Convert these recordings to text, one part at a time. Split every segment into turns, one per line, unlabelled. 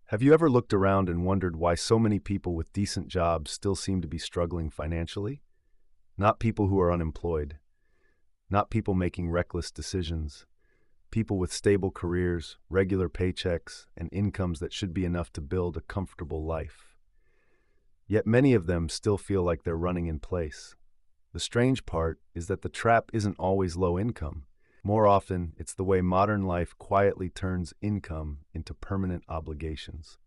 Have you ever looked around and wondered why so many people with decent jobs still seem to be struggling financially? Not people who are unemployed, not people making reckless decisions, people with stable careers, regular paychecks, and incomes that should be enough to build a comfortable life. Yet many of them still feel like they're running in place. The strange part is that the trap isn't always low income. More often, it's the way modern life quietly turns income into permanent obligations.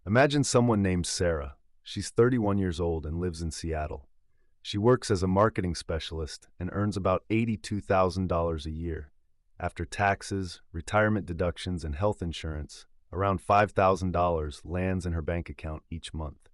Imagine someone named Sarah. She's 31 years old and lives in Seattle. She works as a marketing specialist and earns about $82,000 a year. After taxes, retirement deductions, and health insurance, around $5,000 lands in her bank account each month.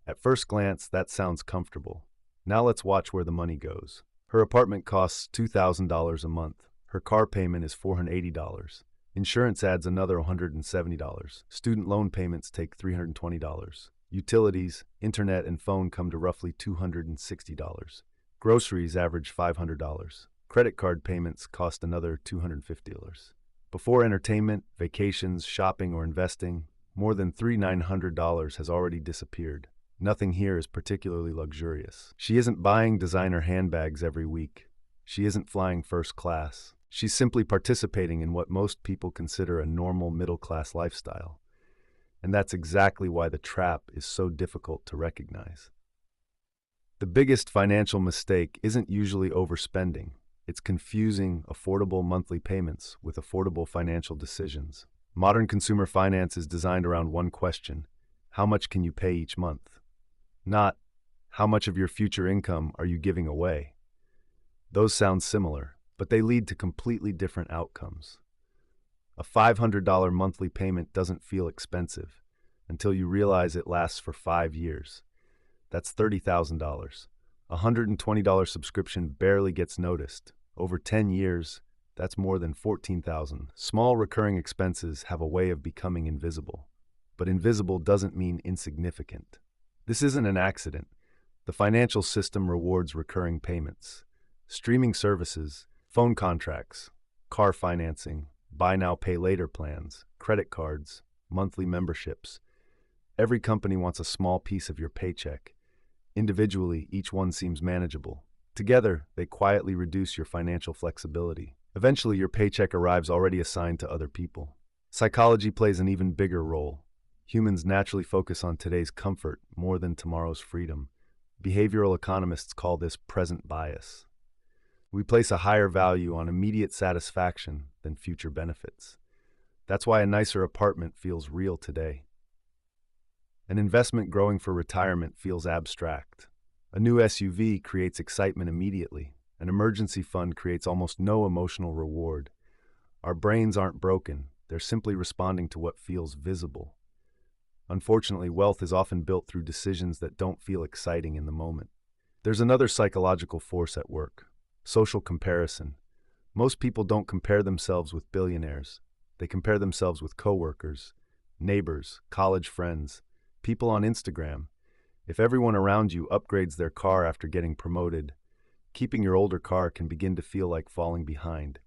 At first glance, that sounds comfortable. Now let's watch where the money goes. Her apartment costs $2,000 a month. Her car payment is $480. Insurance adds another $170. Student loan payments take $320. Utilities, internet, and phone come to roughly $260. Groceries average $500. Credit card payments cost another $250. Before entertainment, vacations, shopping, or investing, more than $3,900 has already disappeared. Nothing here is particularly luxurious. She isn't buying designer handbags every week. She isn't flying first class. She's simply participating in what most people consider a normal middle-class lifestyle. And that's exactly why the trap is so difficult to recognize. The biggest financial mistake isn't usually overspending. It's confusing affordable monthly payments with affordable financial decisions. Modern consumer finance is designed around one question: how much can you pay each month? Not, how much of your future income are you giving away? Those sound similar, but they lead to completely different outcomes. A $500 monthly payment doesn't feel expensive until you realize it lasts for 5 years. That's $30,000. A $120 subscription barely gets noticed. Over 10 years, that's more than $14,000. Small recurring expenses have a way of becoming invisible. But invisible doesn't mean insignificant. This isn't an accident. The financial system rewards recurring payments. Streaming services, phone contracts, car financing, buy now, pay later plans, credit cards, monthly memberships. Every company wants a small piece of your paycheck. Individually, each one seems manageable. Together, they quietly reduce your financial flexibility. Eventually, your paycheck arrives already assigned to other people. Psychology plays an even bigger role. Humans naturally focus on today's comfort more than tomorrow's freedom. Behavioral economists call this present bias. We place a higher value on immediate satisfaction than future benefits. That's why a nicer apartment feels real today. An investment growing for retirement feels abstract. A new SUV creates excitement immediately. An emergency fund creates almost no emotional reward. Our brains aren't broken. They're simply responding to what feels visible. Unfortunately, wealth is often built through decisions that don't feel exciting in the moment. There's another psychological force at work: social comparison. Most people don't compare themselves with billionaires. They compare themselves with coworkers, neighbors, college friends, people on Instagram. If everyone around you upgrades their car after getting promoted, keeping your older car can begin to feel like falling behind,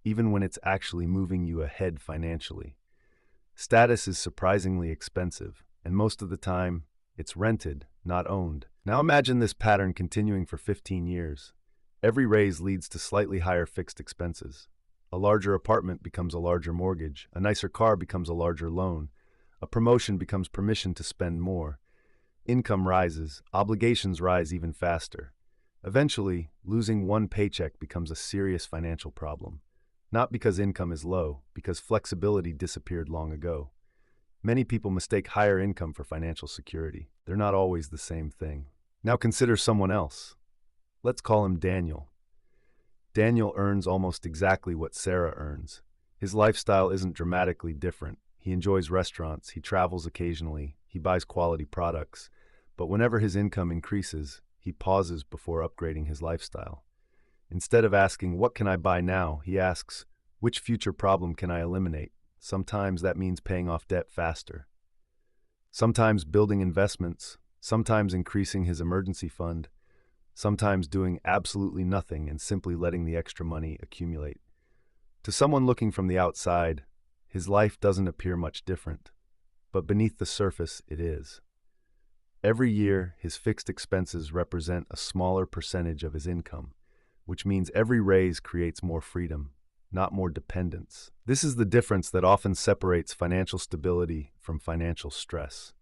even when it's actually moving you ahead financially. Status is surprisingly expensive, and most of the time, it's rented, not owned. Now imagine this pattern continuing for 15 years. Every raise leads to slightly higher fixed expenses. A larger apartment becomes a larger mortgage. A nicer car becomes a larger loan. A promotion becomes permission to spend more. Income rises, obligations rise even faster. Eventually, losing one paycheck becomes a serious financial problem. Not because income is low, because flexibility disappeared long ago. Many people mistake higher income for financial security. They're not always the same thing. Now consider someone else. Let's call him Daniel. Daniel earns almost exactly what Sarah earns. His lifestyle isn't dramatically different. He enjoys restaurants, he travels occasionally, he buys quality products. But whenever his income increases, he pauses before upgrading his lifestyle. Instead of asking, "What can I buy now?" he asks, "Which future problem can I eliminate?" Sometimes that means paying off debt faster. Sometimes building investments, sometimes increasing his emergency fund, sometimes doing absolutely nothing and simply letting the extra money accumulate. To someone looking from the outside, his life doesn't appear much different. but beneath the surface it is. Every year, his fixed expenses represent a smaller percentage of his income, which means every raise creates more freedom, not more dependence. This is the difference that often separates financial stability from financial stress.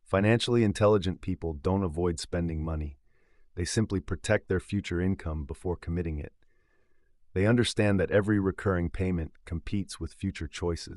Financially intelligent people don't avoid spending money. They simply protect their future income before committing it. They understand that every recurring payment competes with future choices.